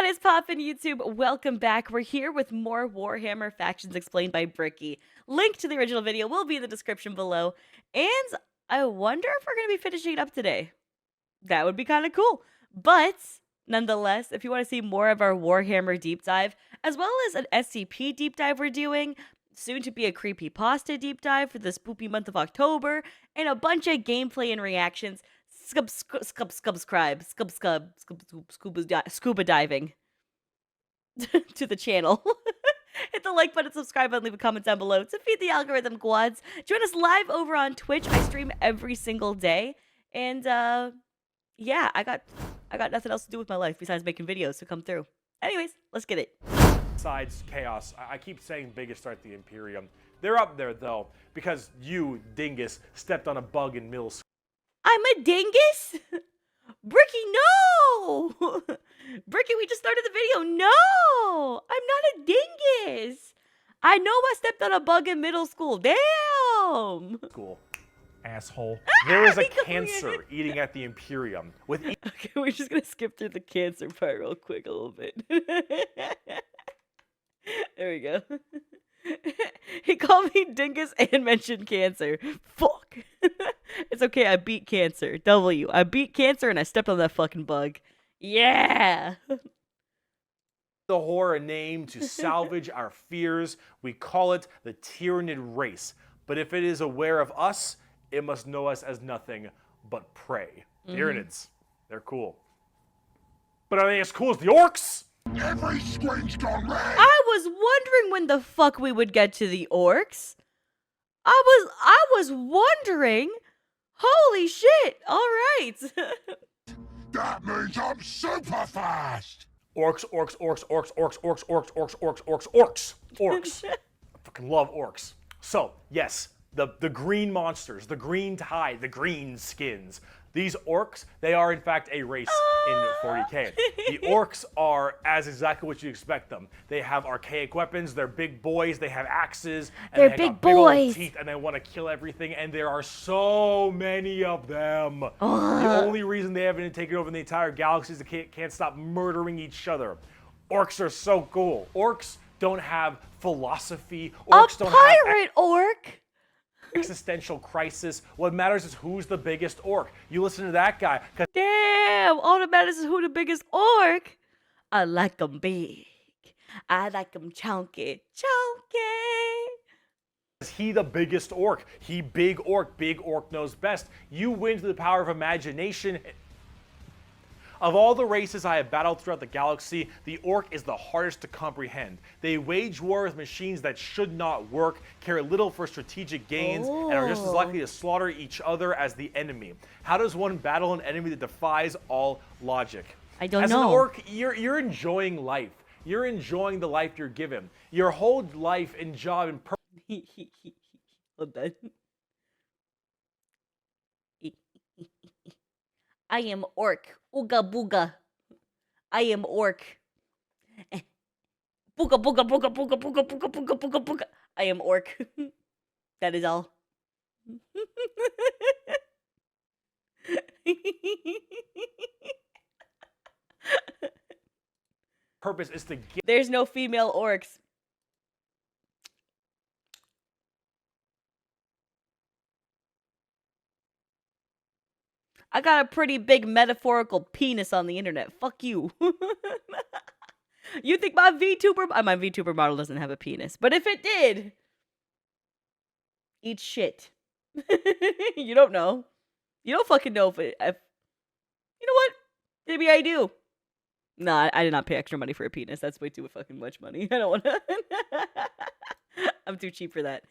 What is poppin' YouTube? Welcome back. We're here with more Warhammer Factions Explained by Bricky. Link to the original video will be in the description below. And I wonder if we're going to be finishing it up today. That would be kind of cool. But nonetheless, if you want to see more of our Warhammer deep dive, as well as an SCP deep dive we're doing, soon to be a creepypasta deep dive for the spoopy month of October, and a bunch of gameplay and reactions, scuba diving to the channel. Hit the like button, subscribe button, leave a comment down below to feed the algorithm quads. Join us live over on Twitch. I stream every single day, and yeah, I got nothing else to do with my life besides making videos, so come through. Anyways, let's get it. Besides chaos, I keep saying biggest threat the Imperium. They're up there though, because you, dingus, stepped on a bug in middle school. I'm a dingus? Bricky, no! Bricky, we just started the video. No! I'm not a dingus. I know I stepped on a bug in middle school. Damn! School. Asshole. There is a cancer eating at the Imperium. Okay, we're just gonna skip through the cancer part real quick a little bit. There we go. He called me dingus and mentioned cancer. Fuck. It's okay, I beat cancer. I beat cancer and I stepped on that fucking bug. Yeah. The horror name to salvage our fears. We call it the Tyrannid race. But if it is aware of us, it must know us as nothing but prey. Tyrannids. They're cool. But are they as cool as the orcs? Every screen's gone red. I was wondering when the fuck we would get to the orcs. I was wondering. Holy shit. All right. That means I'm super fast. Orcs, orcs, orcs, orcs, orcs, orcs, orcs, orcs, orcs, orcs, orcs, orcs. I fucking love orcs. So, yes, the green monsters, the green tide, the green skins. These orcs, they are in fact a race in 40k. The orcs are as exactly what you expect them. They have archaic weapons, they're big boys, they have axes, and They're they big got big old boys. teeth, and they want to kill everything, and there are so many of them. The only reason they haven't taken over the entire galaxy is they can't stop murdering each other. Orcs are so cool. Orcs don't have philosophy. Orcs A don't pirate orc? existential crisis. What matters is who's the biggest orc. You listen to that guy, because Damn, all that matters is who the biggest orc. I like them big. I like them chunky. Chunky. he the biggest orc. He big orc knows best. You win through the power of imagination. Of all the races I have battled throughout the galaxy, the orc is the hardest to comprehend. They wage war with machines that should not work, care little for strategic gains, and are just as likely to slaughter each other as the enemy. How does one battle an enemy that defies all logic? I don't As know. an orc, you're enjoying life. You're enjoying the life you're given. Your whole life and job and purpose. Hold on. I am orc. Ooga booga. I am orc. Booga booga booga booga booga booga booga booga booga. I am orc. That is all. Purpose is to get There's no female orcs. I got a pretty big metaphorical penis on the internet. Fuck you. You think my VTuber model doesn't have a penis. But if it did, eat shit. You don't know. You don't fucking know if you know what? Maybe I do. Nah, I did not pay extra money for a penis. That's way too fucking much money. I don't want to. I'm too cheap for that.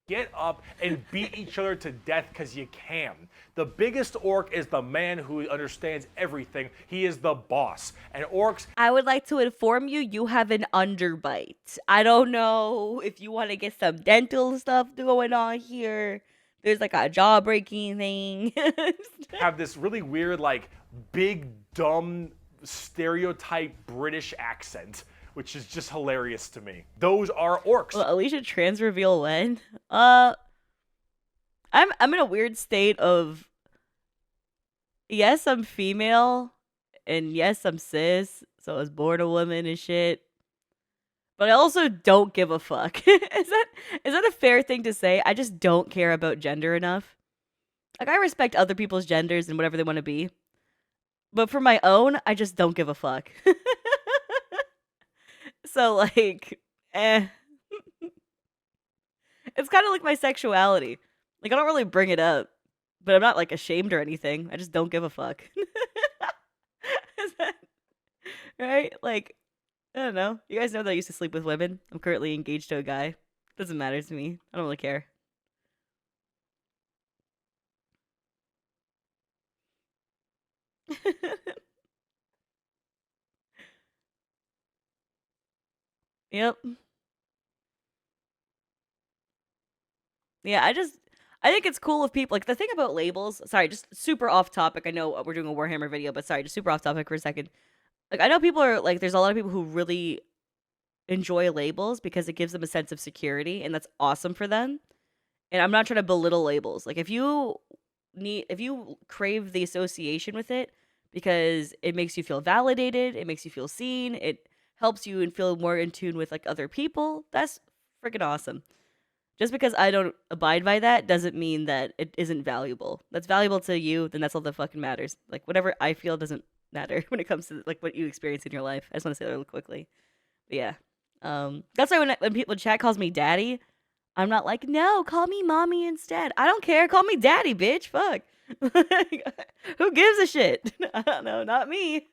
Get up and beat each other to death because you can. The biggest orc is the man who understands everything. He is the boss. And orcs... I would like to inform you, you have an underbite. I don't know if you want to get some dental stuff going on here. There's like a jaw-breaking thing. have this really weird, like, big, dumb, stereotype British accent, which is just hilarious to me. Those are orcs. Well, Alicia trans reveal when? I'm in a weird state of yes, I'm female, and yes, I'm cis, so I was born a woman and shit. But I also don't give a fuck. Is that a fair thing to say? I just don't care about gender enough. Like, I respect other people's genders and whatever they want to be. But for my own, I just don't give a fuck. So, like, eh. It's kind of like my sexuality. Like, I don't really bring it up, but I'm not, like, ashamed or anything. I just don't give a fuck. Is that right? Like, I don't know. You guys know that I used to sleep with women. I'm currently engaged to a guy. Doesn't matter to me. I don't really care. Yep. Yeah, I think it's cool if people like the thing about labels. Sorry, just super off topic. I know we're doing a Warhammer video, but sorry, just super off topic for a second. Like I know people are like there's a lot of people who really enjoy labels because it gives them a sense of security and that's awesome for them. And I'm not trying to belittle labels. Like if you crave the association with it because it makes you feel validated, it makes you feel seen, it helps you and feel more in tune with like other people, that's freaking awesome. Just because I don't abide by that doesn't mean that it isn't valuable. That's valuable to you, then that's all that fucking matters. Like whatever I feel doesn't matter when it comes to like what you experience in your life. I just want to say that really quickly. But yeah. That's why when people chat calls me daddy, I'm not like, no, call me mommy instead. I don't care. Call me daddy, bitch. Fuck. Who gives a shit? I don't know. Not me.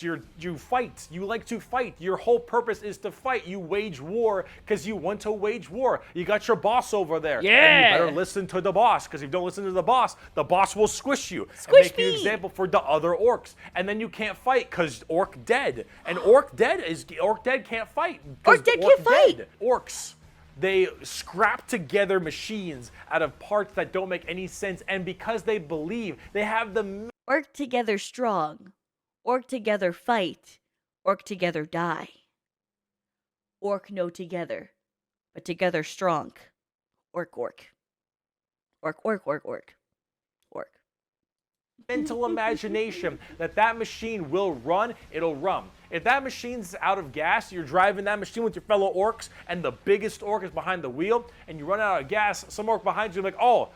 You fight. You like to fight. Your whole purpose is to fight. You wage war because you want to wage war. You got your boss over there. Yeah. And you better listen to the boss because if you don't listen to the boss will squish you. Squish and make you an me. example for the other orcs. And then you can't fight because orc dead. And orc dead can't fight. Orc dead can't fight. Dead. Orcs. They scrap together machines out of parts that don't make any sense. And because they believe, they have the Orc together strong. Orc together fight. Orc together die. Orc no together. But together strong. Orc. Orc. mental imagination that machine will run, it'll run. If that machine's out of gas, you're driving that machine with your fellow orcs, and the biggest orc is behind the wheel, and you run out of gas, some orc behind you is like, oh,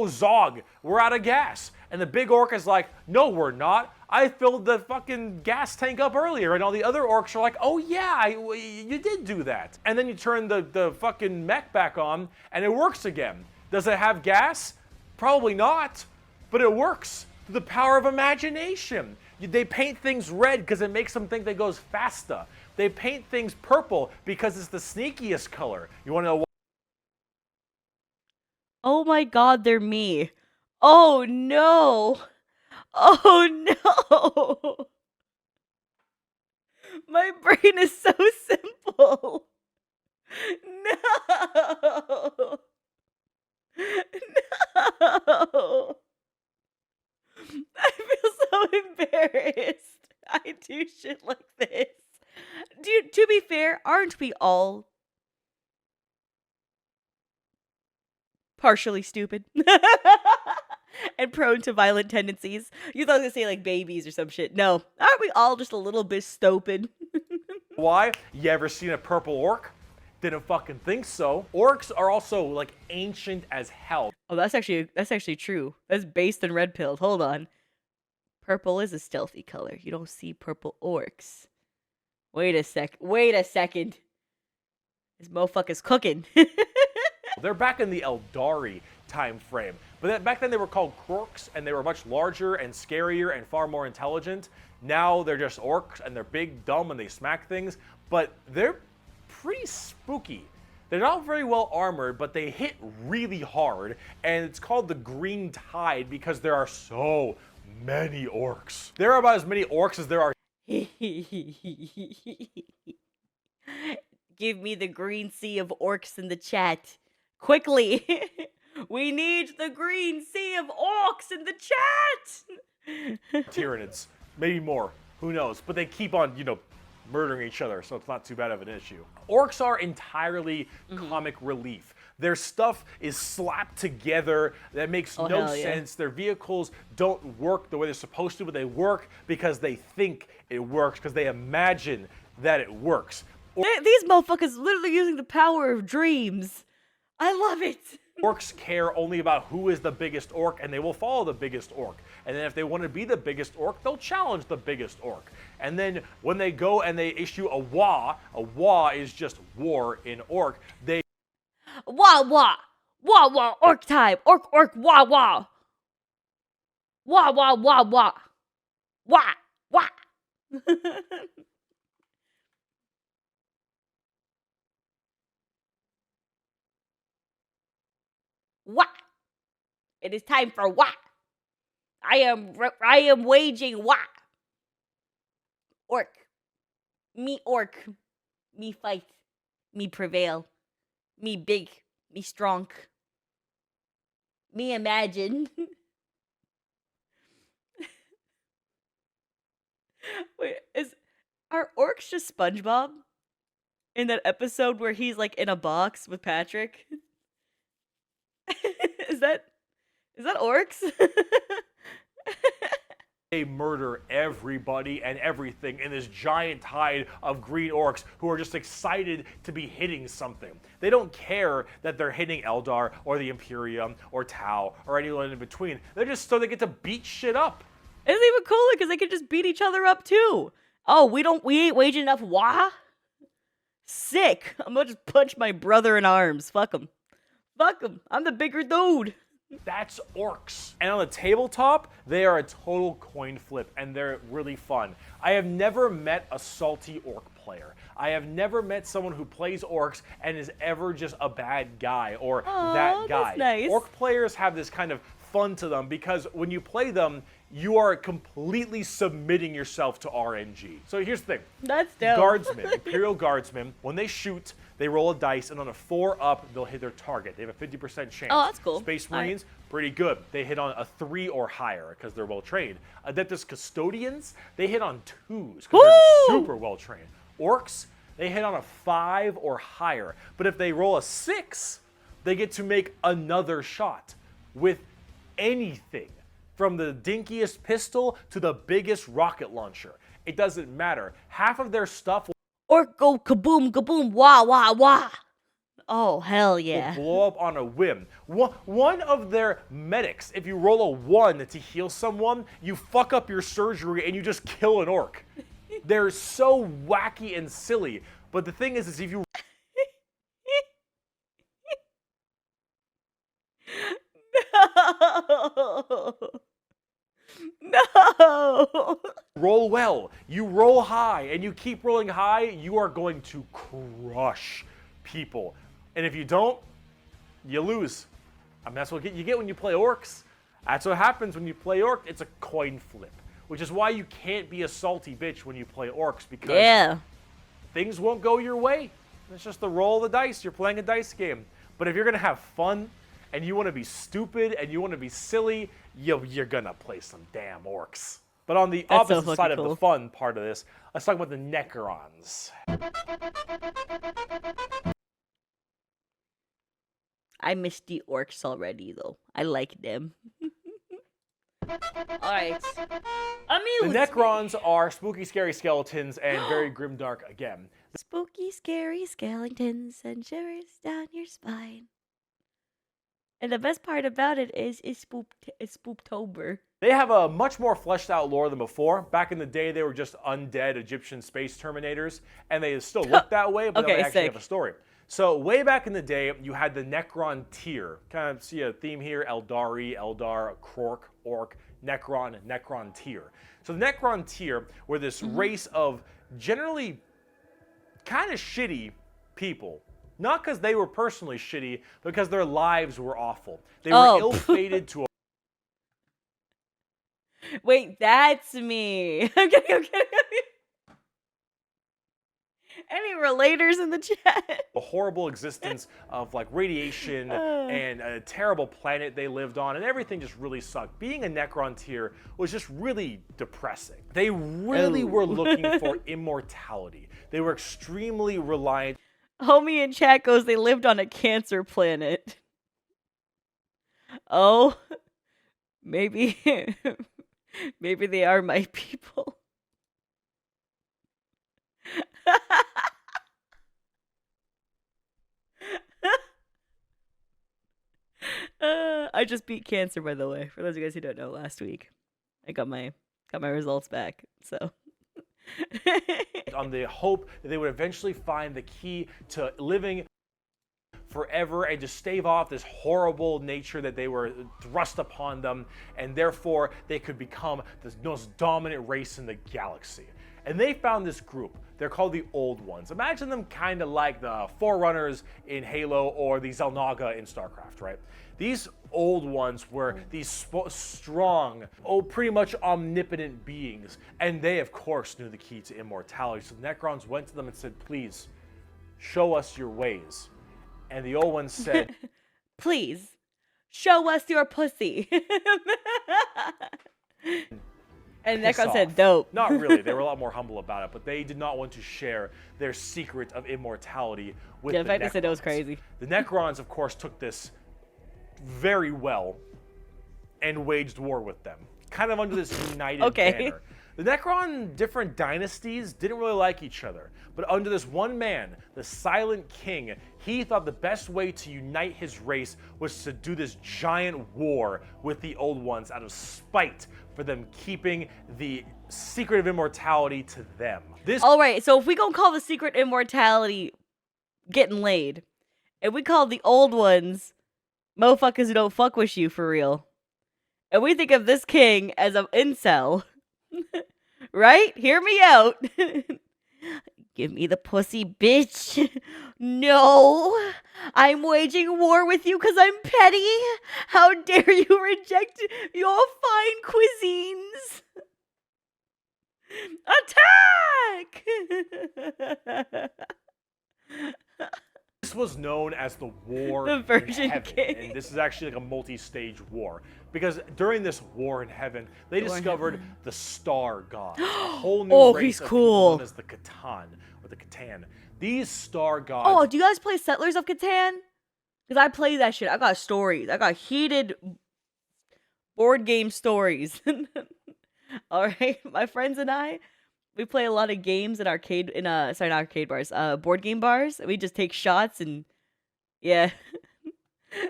Zog, we're out of gas. And the big orc is like, no, we're not. I filled the fucking gas tank up earlier. And all the other orcs are like, oh yeah, you did do that. And then you turn the fucking mech back on, and it works again. Does it have gas? Probably not, but it works. The power of imagination. They paint things red because it makes them think they goes faster. They paint things purple because it's the sneakiest color. You want to know why? Oh my god, they're me. Oh no. Oh no. My brain is so simple. No. No. I feel so embarrassed. I do shit like this. To be fair, aren't we all partially stupid? And prone to violent tendencies? You thought I was gonna say like babies or some shit. No. Aren't we all just a little bit stupid? Why? You ever seen a purple orc? Didn't fucking think so. Orcs are also like ancient as hell. Oh, that's actually true. That's based in red pilled. Hold on. Purple is a stealthy color. You don't see purple orcs. Wait a second. This motherfucker's cooking. They're back in the Eldari time frame. But back then they were called Krorks, and they were much larger and scarier and far more intelligent. Now they're just orcs, and they're big, dumb, and they smack things. But they're pretty spooky. They're not very well armored, but they hit really hard. And it's called the Green Tide because there are so many orcs. There are about as many orcs as there are. Give me the green sea of orcs in the chat. Quickly. We need the green sea of orcs in the chat. Tyranids. Maybe more. Who knows? But they keep on, murdering each other, so it's not too bad of an issue. Orcs are entirely comic relief. Their stuff is slapped together. That makes no hell yeah. sense. Their vehicles don't work the way they're supposed to, but they work because they think it works, because they imagine that it works. These motherfuckers literally using the power of dreams. I love it. Orcs care only about who is the biggest orc, and they will follow the biggest orc. And then if they want to be the biggest orc, they'll challenge the biggest orc. And then when they go and they issue a wah is just war in orc, they Wah wah. Wah wah. Orc time. Orc wah wah. Wah wah wah wah. Wah wah. Wah. It is time for wah. I am waging wah. Orc. Me orc. Me fight. Me prevail. Me big. Me strong. Me imagine. Wait, are orcs just SpongeBob? In that episode where he's like in a box with Patrick? Is that orcs? They murder everybody and everything in this giant tide of green orcs who are just excited to be hitting something. They don't care that they're hitting Eldar or the Imperium or Tau or anyone in between. They're just so they get to beat shit up. It's even cooler because they can just beat each other up too. Oh, we ain't waging enough wah? Sick. I'm gonna just punch my brother in arms. Fuck him. Fuck him. I'm the bigger dude. That's orcs. And on the tabletop, they are a total coin flip, and they're really fun. I have never met a salty orc player. I have never met someone who plays orcs and is ever just a bad guy or that guy. That's nice. Orc players have this kind of fun to them because when you play them, you are completely submitting yourself to RNG. So here's the thing. That's dope. Guardsmen, Imperial Guardsmen, when they shoot, they roll a dice, and on a 4 up, they'll hit their target. They have a 50% chance. Oh, that's cool. Space Marines, pretty good. They hit on a 3 or higher because they're well trained. Adeptus Custodians, they hit on 2s because they're super well trained. Orcs, they hit on a 5 or higher. But if they roll a 6, they get to make another shot with anything, from the dinkiest pistol to the biggest rocket launcher. It doesn't matter. Half of their stuff Orc go kaboom, kaboom, wah, wah, wah. Oh, hell yeah. will blow up on a whim. One of their medics, if you roll a 1 to heal someone, you fuck up your surgery and you just kill an orc. They're so wacky and silly. But the thing is if you No. roll well, you roll high, and you keep rolling high, you are going to crush people. And if you don't, you lose. I mean, that's what you get when you play orcs. That's what happens when you play orc. It's a coin flip, which is why you can't be a salty bitch when you play orcs, because things won't go your way. It's just the roll of the dice. You're playing a dice game. But if you're going to have fun, and you want to be stupid, and you want to be silly, you're going to play some damn orcs. But on the opposite side of the fun part of this, let's talk about the necrons. I miss the orcs already, though. I like them. Alright. Amuse The necrons are spooky, scary skeletons and very grimdark again. Spooky, scary skeletons and shivers down your spine. And the best part about it is it's Spooktober. They have a much more fleshed out lore than before. Back in the day, they were just undead Egyptian space terminators, and they still look that way, but they actually have a story. So way back in the day, you had the Necron tier. Kind of see a theme here: Eldari, Eldar, Krork, Ork, Necron, Necron tier. So the Necron tier were this race of generally kind of shitty people. Not because they were personally shitty, but because their lives were awful. They were ill-fated to a... Wait, that's me. I'm kidding. Any relators in the chat? A horrible existence of like radiation and a terrible planet they lived on, and everything just really sucked. Being a Necron tier was just really depressing. They really were looking for immortality. They were extremely reliant. Homie in chat goes, they lived on a cancer planet. Oh, maybe, maybe they are my people. I just beat cancer, by the way. For those of you guys who don't know, last week I got my results back. So on the hope that they would eventually find the key to living forever and just stave off this horrible nature that they were thrust upon them, and therefore they could become the most dominant race in the galaxy. And they found this group. They're called the Old Ones. Imagine them kind of like the Forerunners in Halo or the Xel'Naga in StarCraft, right? These Old Ones were these strong, pretty much omnipotent beings. And they, of course, knew the key to immortality. So the Necrons went to them and said, please, show us your ways. And the Old Ones said, please, show us your pussy. And Necron said, dope. Not really. They were a lot more humble about it, but they did not want to share their secret of immortality with the Necrons. In fact, they said it was crazy. The Necrons, of course, took this very well and waged war with them, kind of under this united banner. The Necron different dynasties didn't really like each other, but under this one man, the Silent King, he thought the best way to unite his race was to do this giant war with the Old Ones out of spite for them keeping the secret of immortality to them. All right, so if we gonna call the secret immortality getting laid, and we call the Old Ones motherfuckers who don't fuck with you for real, and we think of this king as an incel, right? Hear me out. Give me the pussy, bitch. No, I'm waging war with you because I'm petty. How dare you reject your fine cuisines? Attack! This was known as the War the Virgin in Heaven, King. and this is actually like a multi-stage war. Because during this war in heaven, they discovered the Star God, a whole new race of people known as the Catan, or the Catan. These Star Gods... Oh, do you guys play Settlers of Catan? Because I play that shit. I got stories. I got heated board game stories. All right, my friends and I, we play a lot of games in arcade, sorry, not arcade bars, board game bars. We just take shots and, yeah.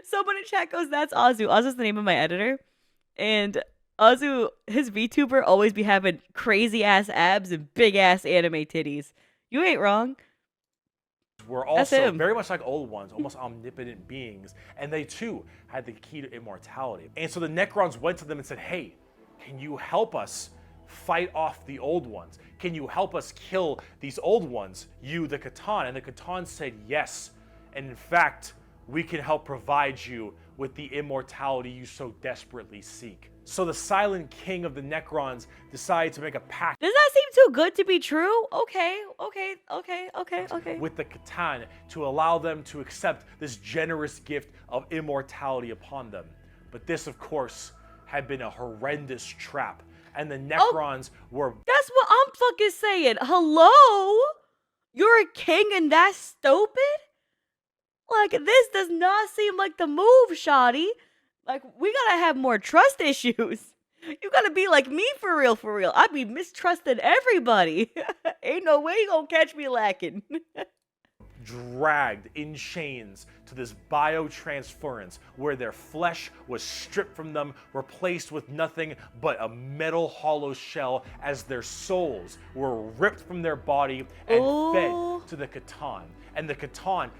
Someone in chat goes, that's Azu. Azu's the name of my editor. And Azu, his VTuber always be having crazy ass abs and big ass anime titties. You ain't wrong. Were also very much like Old Ones, almost omnipotent beings. And they too had the key to immortality. And so the Necrons went to them and said, hey, can you help us fight off the Old Ones? Can you help us kill these Old Ones, you, the Catan? And the Catan said yes. And in fact, we can help provide you with the immortality you so desperately seek. So the Silent King of the Necrons decided to make a pact. Does that seem too good to be true? Okay. With the Catan to allow them to accept this generous gift of immortality upon them. But this, of course, had been a horrendous trap. And the Necrons were... That's what I'm fucking saying. Hello? You're a king and that's stupid? Like, this does not seem like the move, shawty. Like, we gotta have more trust issues. You gotta be like me for real, for real. I be mistrusting everybody. Ain't no way you gonna catch me lacking. Dragged in chains to this biotransference where their flesh was stripped from them, replaced with nothing but a metal hollow shell as their souls were ripped from their body and fed to the Catan. And the Catan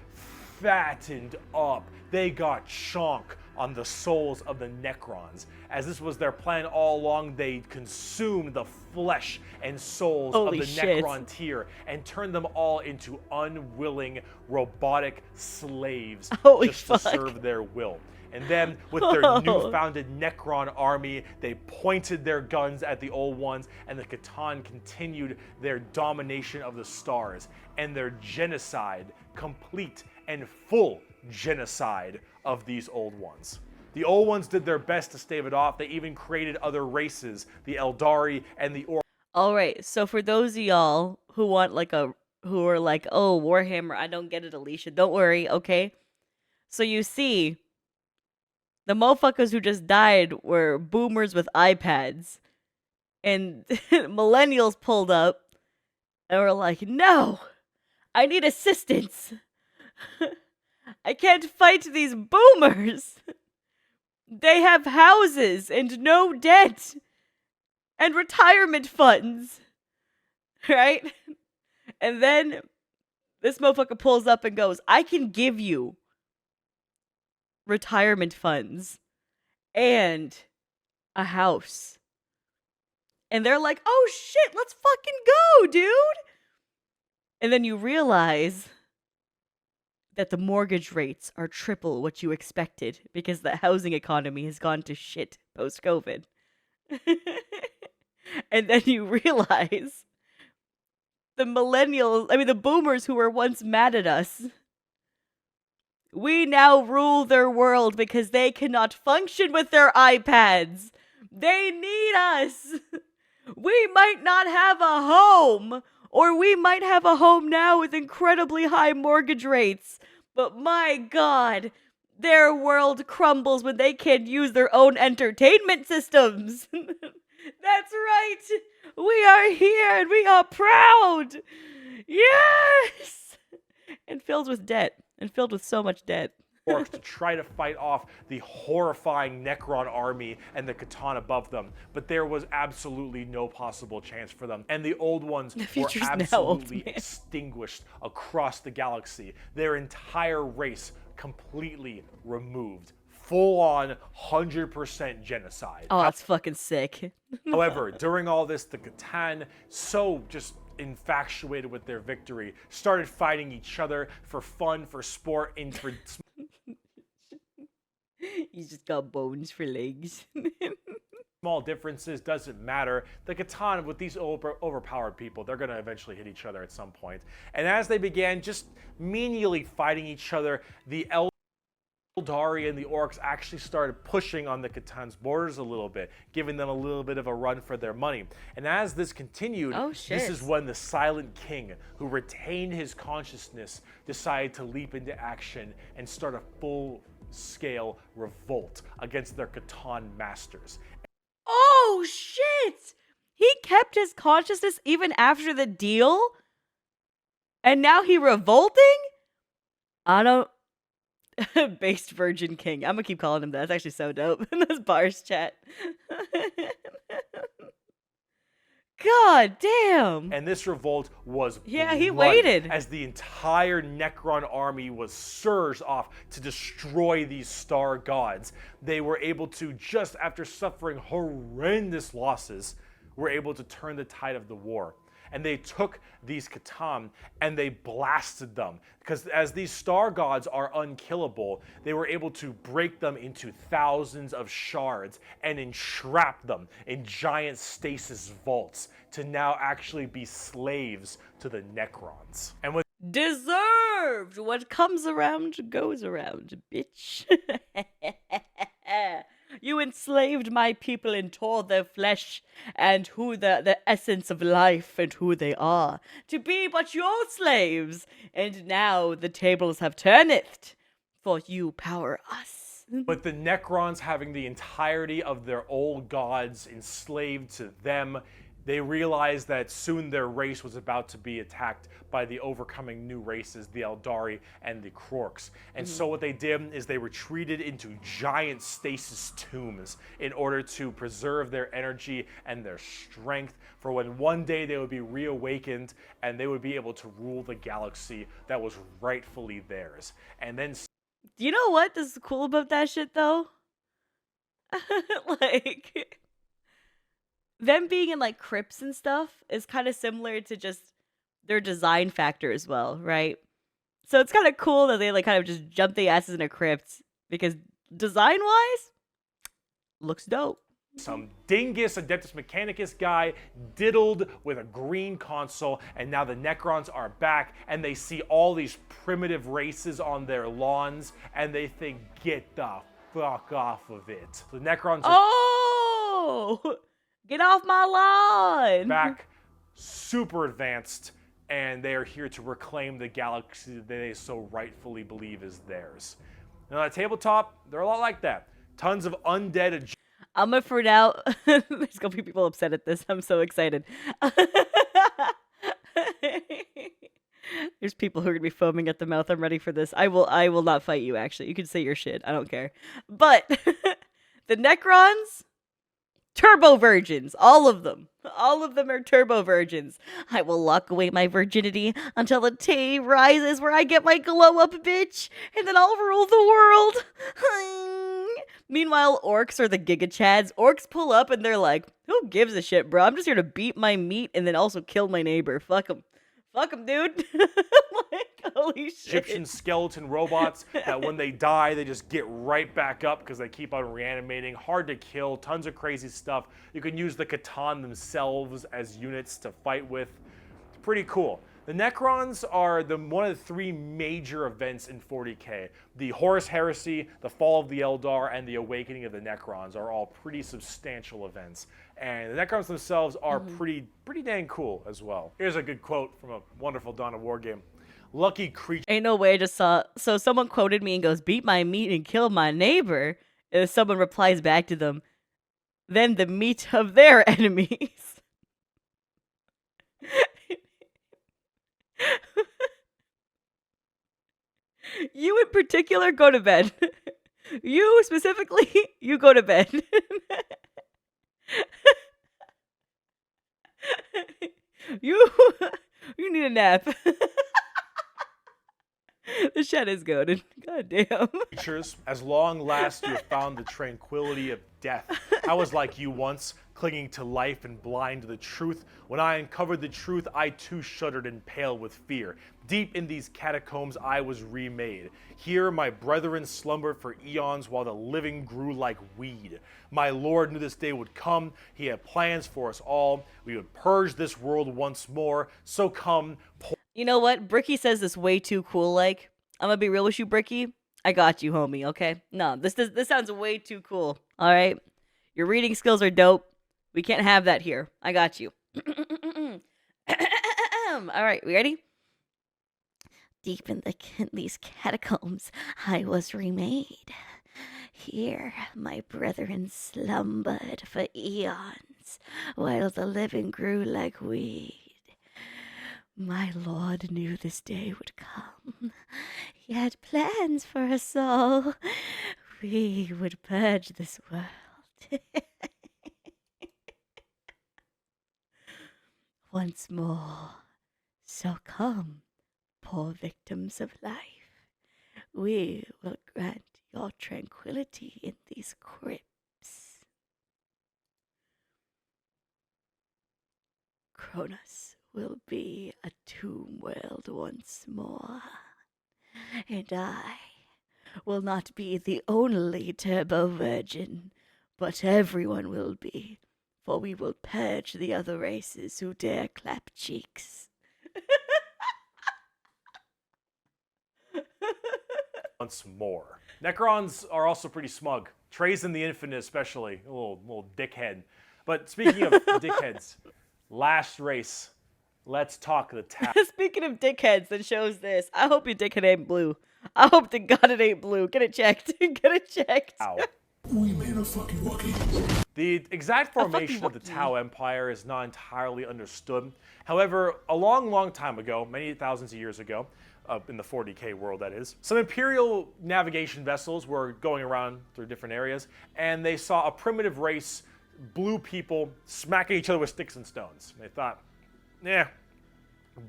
fattened up. They got chonk on the souls of the Necrons. As this was their plan all along, they consumed the flesh and souls of the Necron tier and turned them all into unwilling robotic slaves to serve their will. And then, with their newfounded Necron army, they pointed their guns at the Old Ones, and the Catan continued their domination of the stars and their genocide, complete and full genocide of these Old Ones. The Old Ones did their best to stave it off. They even created other races, the Eldari and the Orks. All right, so for those of y'all who want like a who are like, oh, Warhammer, I don't get it, Alicia. Don't worry, okay? So you see, the motherfuckers who just died were boomers with iPads. And millennials pulled up and were like, no, I need assistance. I can't fight these boomers. They have houses and no debt and retirement funds. Right? And then this motherfucker pulls up and goes, I can give you retirement funds and a house. And they're like, oh shit, let's fucking go, dude. And then you realize that the mortgage rates are triple what you expected because the housing economy has gone to shit post-COVID. And then you realize the boomers who were once mad at us, we now rule their world because they cannot function with their iPads. They need us. We might not have a home, or we might have a home now with incredibly high mortgage rates, but my God, their world crumbles when they can't use their own entertainment systems. That's right. We are here and we are proud. Yes. And filled with debt. And filled with so much debt. Orcs to try to fight off the horrifying Necron army and the Catan above them, but there was absolutely no possible chance for them. And the old ones were absolutely extinguished across the galaxy. Their entire race completely removed. Full-on 100% genocide. Oh, that's fucking sick. However, during all this, the Catan, so just infatuated with their victory, started fighting each other for fun, for sport, and for... He's just got bones for legs. Small differences, doesn't matter. The Catan, with these overpowered people, they're going to eventually hit each other at some point. And as they began just menially fighting each other, the Eldari and the Orks actually started pushing on the Catan's borders a little bit, giving them a little bit of a run for their money. And as this continued, this is when the Silent King, who retained his consciousness, decided to leap into action and start a full-scale revolt against their Catan masters. Oh, shit! He kept his consciousness even after the deal? And now he revolting? I don't... Based Virgin King. I'm gonna keep calling him that. That's actually so dope. In this bars chat. God damn. And this revolt was he waited. As the entire Necron army was surged off to destroy these star gods. They were able to, just after suffering horrendous losses, were able to turn the tide of the war. And they took these Catan and they blasted them. Because as these star gods are unkillable, they were able to break them into thousands of shards and entrap them in giant stasis vaults to now actually be slaves to the Necrons. And with deserved! What comes around goes around, bitch. You enslaved my people and tore their flesh and who the essence of life and who they are, to be but your slaves. And now the tables have turneth, for you power us. But the Necrons, having the entirety of their old gods enslaved to them, they realized that soon their race was about to be attacked by the overcoming new races, the Eldari and the Orks. And so what they did is they retreated into giant stasis tombs in order to preserve their energy and their strength for when one day they would be reawakened and they would be able to rule the galaxy that was rightfully theirs. And then... Do you know what is cool about that shit, though? Like... them being in, like, crypts and stuff is kind of similar to just their design factor as well, right? So it's kind of cool that they, like, kind of just jump the asses in a crypt because design-wise, looks dope. Some dingus Adeptus Mechanicus guy diddled with a green console, and now the Necrons are back, and they see all these primitive races on their lawns, and they think, get the fuck off of it. The Necrons are... Oh! Get off my lawn! Back, super advanced, and they are here to reclaim the galaxy that they so rightfully believe is theirs. Now, at tabletop, they're a lot like that. Tons of undead. I'm gonna for now. There's gonna be people upset at this. I'm so excited. There's people who are gonna be foaming at the mouth. I'm ready for this. I will not fight you. Actually, you can say your shit. I don't care. But the Necrons, turbo virgins, all of them. All of them are turbo virgins. I will lock away my virginity until the day rises where I get my glow up, bitch, and then I'll rule the world. Meanwhile, orks are the Giga Chads. Orks pull up and they're like, who gives a shit, bro? I'm just here to beat my meat and then also kill my neighbor. Fuck him. Fuck him, dude. Like, holy shit. Egyptian skeleton robots that when they die, they just get right back up because they keep on reanimating. Hard to kill, tons of crazy stuff. You can use the Catan themselves as units to fight with. It's pretty cool. The Necrons are one of the three major events in 40k. The Horus Heresy, the Fall of the Eldar, and the Awakening of the Necrons are all pretty substantial events. And the Necrons themselves are pretty dang cool as well. Here's a good quote from a wonderful Dawn of War game. Lucky creature. Ain't no way I just saw. So someone quoted me and goes, beat my meat and kill my neighbor. And someone replies back to them, then the meat of their enemies. You in particular, go to bed. You specifically, you go to bed. You need a nap. The chat is goated. God damn. Creatures, as long last you have found the tranquility of death. I was like you once, clinging to life and blind to the truth. When I uncovered the truth, I too shuddered and paled with fear. Deep in these catacombs, I was remade. Here, my brethren slumbered for eons while the living grew like weed. My Lord knew this day would come. He had plans for us all. We would purge this world once more. So come. You know what? Bricky says this way too cool. Like, I'm gonna be real with you, Bricky. I got you, homie. Okay? No, this sounds way too cool. All right, your reading skills are dope. We can't have that here. I got you. All right, we ready? Deep in these catacombs, I was remade. Here, my brethren slumbered for eons, while the living grew like weed. My Lord knew this day would come. He had plans for us all. We would purge this world. Once more. So come, poor victims of life. We will grant your tranquility in these crypts. Cronus will be a tomb world once more, and I will not be the only turbo virgin, but everyone will be, for we will purge the other races who dare clap cheeks. Once more. Necrons are also pretty smug. Trazen the Infinite especially, a little dickhead. But speaking of dickheads, last race. Let's talk the Tau. Speaking of dickheads, that shows this. I hope your dickhead ain't blue. I hope to God it ain't blue. Get it checked. Get it checked. We made a fucking Wookiee. The exact formation of the Tau Empire is not entirely understood. However, a long time ago, many thousands of years ago, in the 40k world that is, some Imperial navigation vessels were going around through different areas, and they saw a primitive race, blue people, smacking each other with sticks and stones. They thought,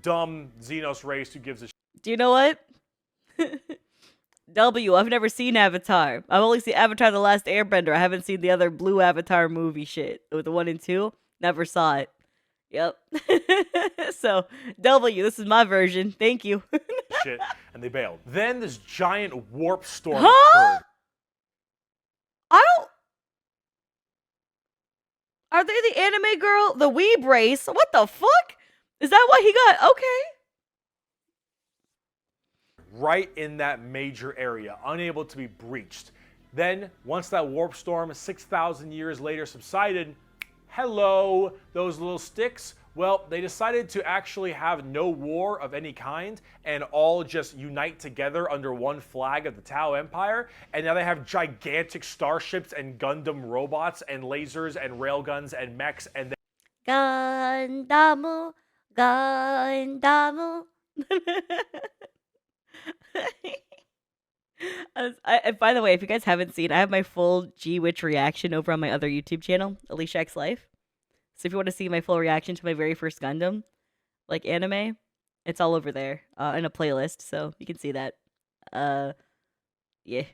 dumb Xenos race who gives a shit. Do you know what? I've never seen Avatar. I've only seen Avatar The Last Airbender. I haven't seen the other blue Avatar movie shit. With the 1 and 2. Never saw it. Yep. So, W, this is my version. Thank you. Shit, and they bailed. Then this giant warp storm Huh? occurred. Are they the anime girl? The weeb race? What the fuck? Is that why he got... Okay. Right in that major area, unable to be breached. Then, once that warp storm 6,000 years later subsided, hello, those little sticks Well, they decided to actually have no war of any kind and all just unite together under one flag of the Tau Empire. And now they have gigantic starships and Gundam robots and lasers and railguns and mechs and Gandamu, Gandamu. By the way, if you guys haven't seen, I have my full G-Witch reaction over on my other YouTube channel, Aliciaxlife. So if you want to see my full reaction to my very first Gundam, like anime, it's all over there in a playlist, so you can see that. Yeah.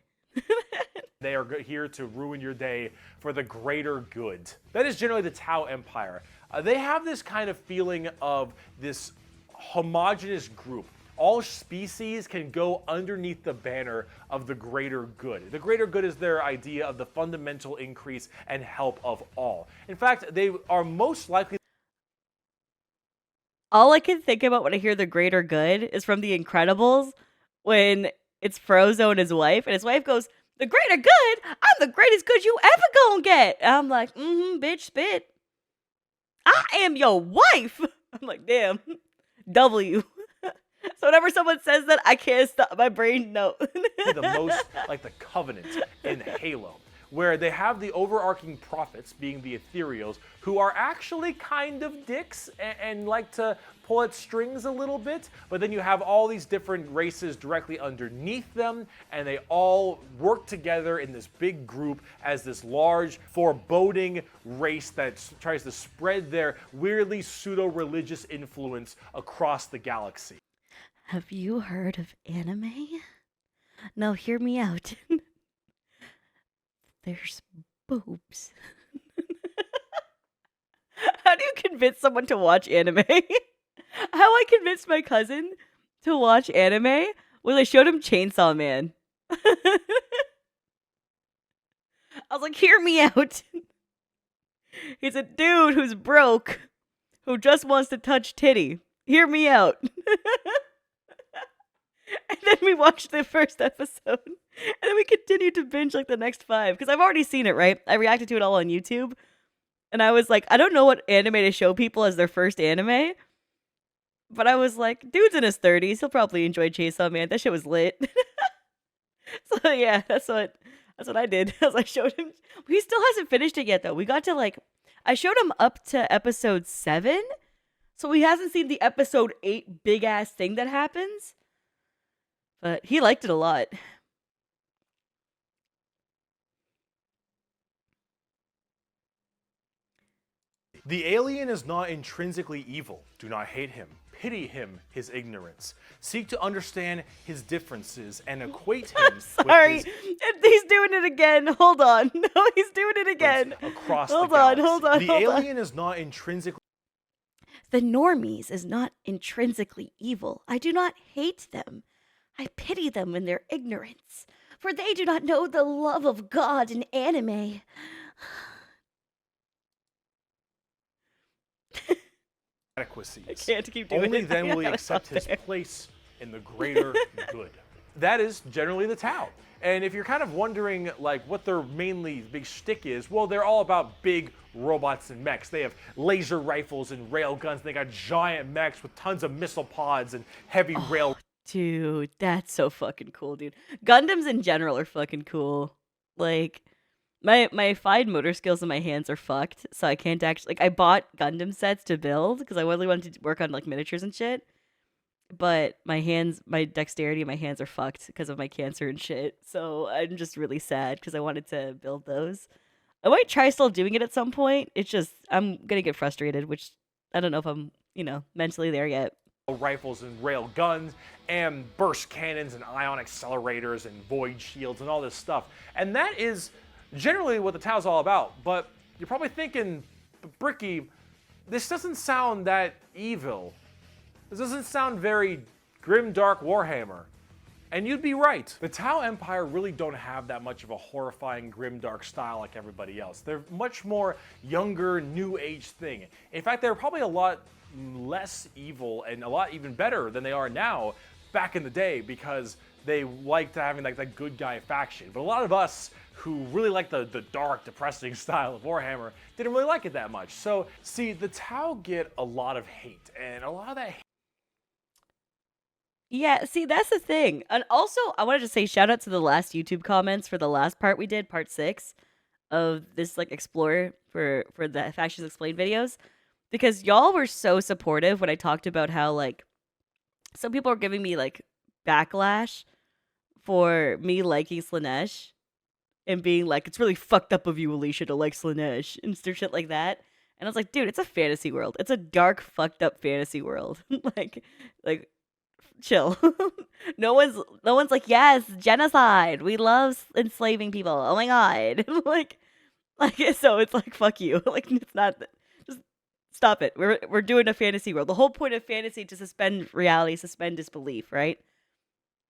they are here to ruin your day for the greater good. That is generally the Tau Empire. They have this kind of feeling of this homogenous group. All species can go underneath the banner of the greater good. The greater good is their idea of the fundamental increase and help of all. In fact, they are most likely... All I can think about when I hear the greater good is from The Incredibles, when it's Frozone and his wife goes, "The greater good? I'm the greatest good you ever gonna get." And I'm like, bitch, spit. I am your wife. I'm like, damn. W. So whenever someone says that, I can't stop. My brain, no. the most like the Covenant in Halo, where they have the overarching prophets, being the ethereals, who are actually kind of dicks and like to pull at strings a little bit, but then you have all these different races directly underneath them, and they all work together in this big group as this large, foreboding race that tries to spread their weirdly pseudo-religious influence across the galaxy. Have you heard of anime? Now hear me out. There's boobs. How do you convince someone to watch anime? How I convinced my cousin to watch anime was I showed him Chainsaw Man. I was like, hear me out. He's a dude who's broke, who just wants to touch titty. Hear me out. And then we watched the first episode. And then we continued to binge like the next 5. Because I've already seen it, right? I reacted to it all on YouTube. And I was like, I don't know what anime to show people as their first anime. But I was like, dude's in his 30s. He'll probably enjoy Chainsaw Man. That shit was lit. So yeah, that's what I did. I showed him. He still hasn't finished it yet, though. We got to like, I showed him up to episode 7. So he hasn't seen the episode 8 big ass thing that happens. But he liked it a lot. The alien is not intrinsically evil. Do not hate him. Pity him, his ignorance. Seek to understand his differences and equate him Sorry, with his... He's doing it again. Hold on. No, he's doing it again. Across hold the on, galaxy. hold on, The hold alien on. is not intrinsically... The normies is not intrinsically evil. I do not hate them. I pity them in their ignorance, for they do not know the love of God in anime. Adequacies. I can't keep doing Only it. then will he accept his place in the greater good. That is generally the Tau. And if you're kind of wondering like what their mainly big shtick is, well, they're all about big robots and mechs. They have laser rifles and rail guns. They got giant mechs with tons of missile pods and heavy rail. Dude, that's so fucking cool, dude. Gundams in general are fucking cool. Like, my fine motor skills in my hands are fucked, so I can't actually... Like, I bought Gundam sets to build, because I really wanted to work on, like, miniatures and shit. But my hands, my dexterity in my hands are fucked because of my cancer and shit. So I'm just really sad, because I wanted to build those. I might try still doing it at some point. It's just, I'm gonna get frustrated, which I don't know if I'm, mentally there yet. Rifles and rail guns and burst cannons and ion accelerators and void shields and all this stuff. And that is generally what the Tau's all about. But you're probably thinking, Bricky, this doesn't sound that evil. This doesn't sound very grim, dark Warhammer. And you'd be right. The Tau Empire really don't have that much of a horrifying, grim, dark style like everybody else. They're much more younger, new age thing. In fact, they're probably a lot less evil and a lot even better than they are now back in the day, because they liked having like that good guy faction. But a lot of us who really like the dark, depressing style of Warhammer didn't really like it that much. So, see, the Tau get a lot of hate, and a lot of that hate. Yeah, see, that's the thing. And also, I wanted to say shout out to the last YouTube comments for the last part we did, part 6 of this like explore for the Factions Explained videos, because y'all were so supportive when I talked about how like some people are giving me like backlash for me liking Slanesh and being like, it's really fucked up of you, Alicia, to like Slanesh and shit like that. And I was like, dude, it's a fantasy world. It's a dark, fucked up fantasy world. like chill. no one's like, yes, genocide. We love enslaving people. Oh my god. like so it's like, fuck you. like it's not, just stop it. We're doing a fantasy world. The whole point of fantasy is to suspend reality, suspend disbelief, right?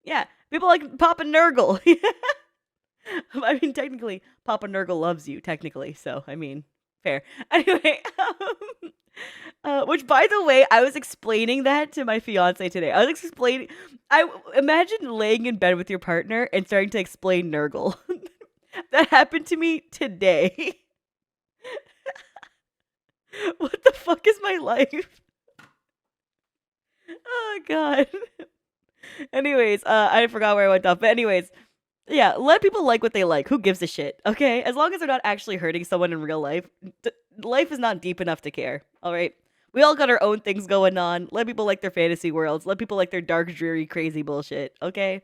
Yeah. People like Papa Nurgle. I mean, technically, Papa Nurgle loves you, technically. So, I mean, fair. Anyway, which, by the way, I was explaining that to my fiance today. I imagine laying in bed with your partner and starting to explain Nurgle. That happened to me today. What the fuck is my life? Oh, God. Anyways, I forgot where I went off. But anyways, yeah, let people like what they like. Who gives a shit, okay? As long as they're not actually hurting someone in real life. Life is not deep enough to care, all right? We all got our own things going on. Let people like their fantasy worlds. Let people like their dark, dreary, crazy bullshit, okay?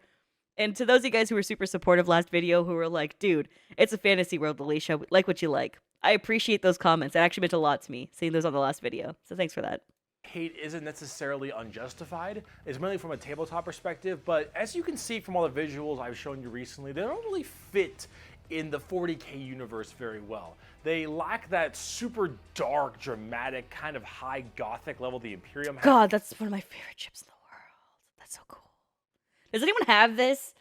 And to those of you guys who were super supportive last video, who were like, dude, it's a fantasy world, Alicia. Like what you like. I appreciate those comments. It actually meant a lot to me, seeing those on the last video. So thanks for that. Hate isn't necessarily unjustified. It's mainly from a tabletop perspective, but as you can see from all the visuals I've shown you recently, they don't really fit in the 40k universe very well. They lack that super dark, dramatic, kind of high gothic level the Imperium has. God, that's one of my favorite ships in the world. That's so cool. Does anyone have this?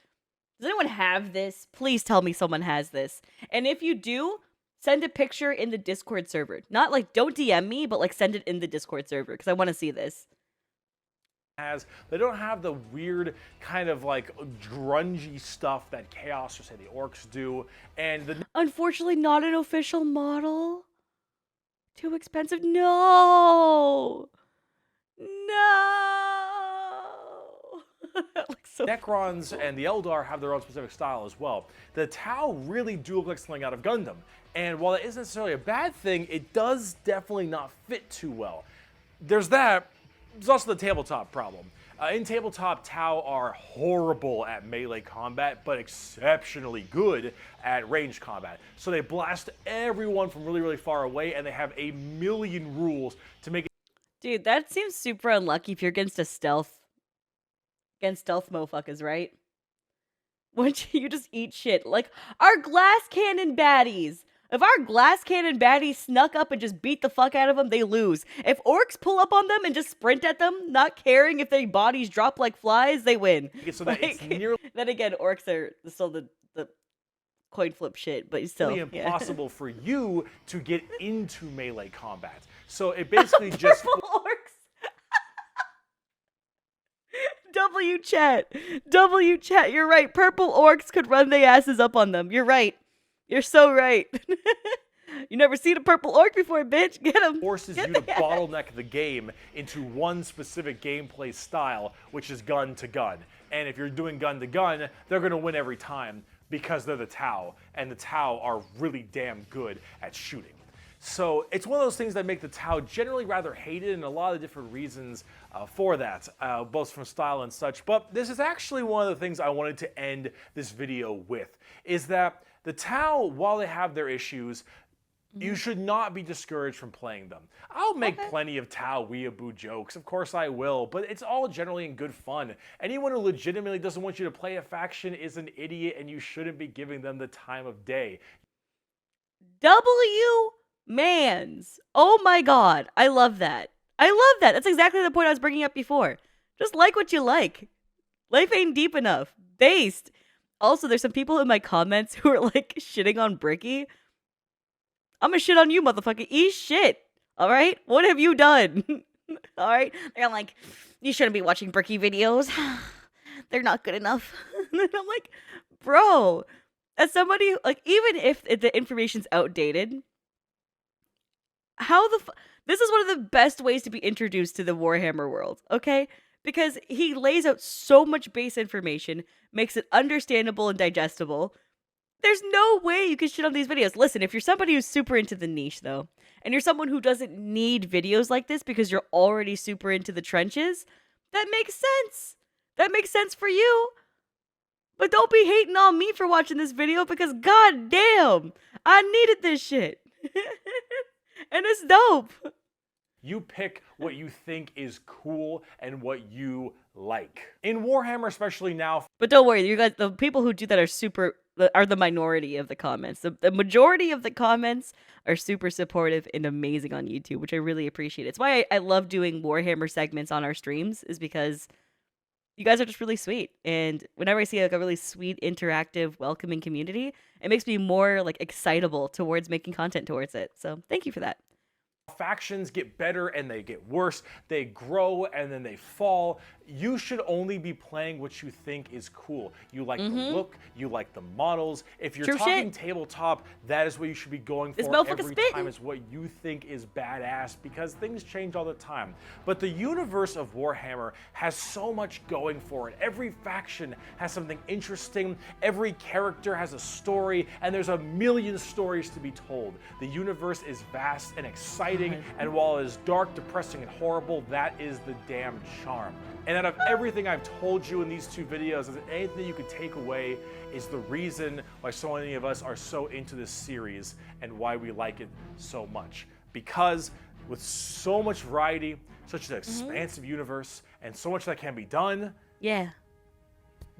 Does anyone have this? Please tell me someone has this. And if you do, send a picture in the Discord server. Not like, don't DM me, but like send it in the Discord server because I want to see this. They don't have the weird kind of like grungy stuff that Chaos or say the Orks do. And unfortunately, not an official model. Too expensive. No. Like so necrons and the Eldar have their own specific style as well. The Tau really do look like something out of Gundam. And while it isn't necessarily a bad thing, it does definitely not fit too well. There's that. There's also the tabletop problem. In tabletop, Tau are horrible at melee combat, but exceptionally good at ranged combat. So they blast everyone from really, really far away, and they have a million rules to make it. Dude, that seems super unlucky if you're against stealth moffuckers, right? Wouldn't you just eat shit? Like, our glass cannon baddies. If our glass cannon baddies snuck up and just beat the fuck out of them, they lose. If orcs pull up on them and just sprint at them, not caring if their bodies drop like flies, they win. So that it's nearly then again, orcs are still the coin flip shit, but still impossible for you to get into melee combat. So it basically just orcs. W chat, you're right. Purple orcs could run their asses up on them. You're right. You're so right. You never seen a purple orc before, bitch. Get him. Forces you to bottleneck the game into one specific gameplay style, which is gun to gun. And if you're doing gun to gun, they're going to win every time because they're the Tau, and the Tau are really damn good at shooting. So it's one of those things that make the Tau generally rather hated, and a lot of different reasons for that, both from style and such. But this is actually one of the things I wanted to end this video with, is that the Tau, while they have their issues, you should not be discouraged from playing them. I'll make plenty of Tau weeaboo jokes, of course I will, but it's all generally in good fun. Anyone who legitimately doesn't want you to play a faction is an idiot, and you shouldn't be giving them the time of day. Mans. Oh my god. I love that. That's exactly the point I was bringing up before. Just like what you like. Life ain't deep enough. Based. Also, there's some people in my comments who are like shitting on Bricky. I'm gonna shit on you, motherfucker. Eat shit. Alright? What have you done? Alright? They're like, you shouldn't be watching Bricky videos. They're not good enough. And I'm like, bro, as somebody, like, even if the information's outdated, how this is one of the best ways to be introduced to the Warhammer world, okay? Because he lays out so much base information, makes it understandable and digestible. There's no way you can shit on these videos. Listen, if you're somebody who's super into the niche, though, and you're someone who doesn't need videos like this because you're already super into the trenches, that makes sense. That makes sense for you. But don't be hating on me for watching this video because goddamn, I needed this shit. And it's dope. You pick what you think is cool and what you like. In Warhammer, especially now. But don't worry, you guys, the people who do that are the minority of the comments. The majority of the comments are super supportive and amazing on YouTube, which I really appreciate. It's why I love doing Warhammer segments on our streams, is because you guys are just really sweet. And whenever I see like a really sweet, interactive, welcoming community, it makes me more like excitable towards making content towards it. So thank you for that. Factions get better and they get worse. They grow and then they fall. You should only be playing what you think is cool. You like the look, you like the models. If you're talking tabletop, that is what you should be going for every time, is what you think is badass, because things change all the time. But the universe of Warhammer has so much going for it. Every faction has something interesting. Every character has a story, and there's a million stories to be told. The universe is vast and exciting, and while it is dark, depressing, and horrible, that is the damn charm. And out of everything I've told you in these two videos, if anything you could take away is the reason why so many of us are so into this series and why we like it so much. Because with so much variety, such an expansive universe, and so much that can be done, you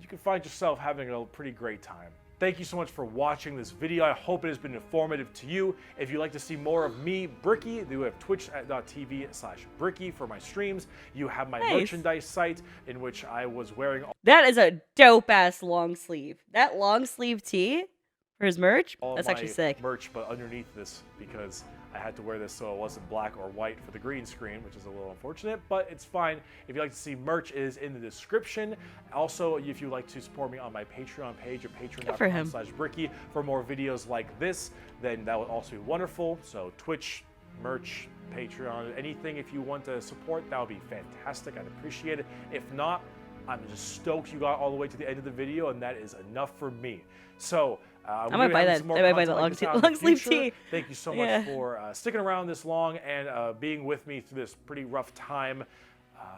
can find yourself having a pretty great time. Thank you so much for watching this video. I hope it has been informative to you. If you'd like to see more of me, Bricky, you have twitch.tv/Bricky for my streams. You have my merchandise site, in which I was wearing. That is a dope-ass long sleeve. That long sleeve tee for his merch, that's actually sick. Merch, but underneath this, because I had to wear this so it wasn't black or white for the green screen, which is a little unfortunate, but it's fine. If you'd like to see merch, it is in the description. Also, if you'd like to support me on my Patreon page at patreon.com/Bricky for more videos like this, then that would also be wonderful. So Twitch, merch, Patreon, anything if you want to support, that would be fantastic. I'd appreciate it. If not, I'm just stoked you got all the way to the end of the video, and that is enough for me. So, I might buy that. I might buy the long sleeve tee. Thank you so much for sticking around this long and being with me through this pretty rough time.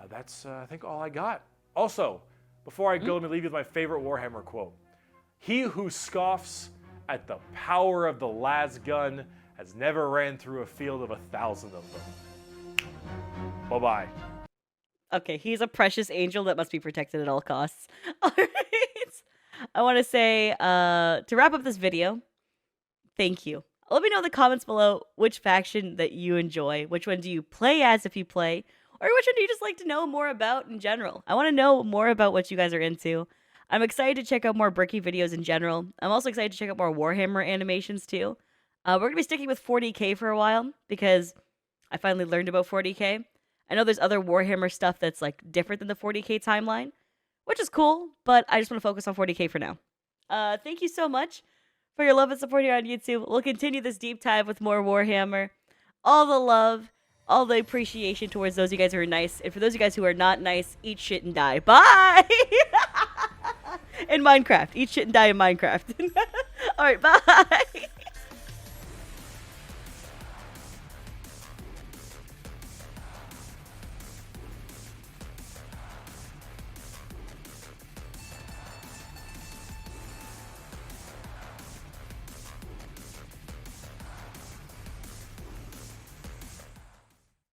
That's, I think, all I got. Also, before I go, let me leave you with my favorite Warhammer quote. He who scoffs at the power of the las gun has never ran through a field of 1,000 of them. Bye-bye. Okay, he's a precious angel that must be protected at all costs. All right. I want to say, to wrap up this video, thank you. Let me know in the comments below which faction that you enjoy. Which one do you play as if you play? Or which one do you just like to know more about in general? I want to know more about what you guys are into. I'm excited to check out more Bricky videos in general. I'm also excited to check out more Warhammer animations too. We're going to be sticking with 40k for a while because I finally learned about 40k. I know there's other Warhammer stuff that's like different than the 40k timeline, which is cool, but I just want to focus on 40k for now. Thank you so much for your love and support here on YouTube. We'll continue this deep dive with more Warhammer. All the love, all the appreciation towards those of you guys who are nice. And for those of you guys who are not nice, eat shit and die. Bye! In Minecraft. Eat shit and die in Minecraft. Alright, bye!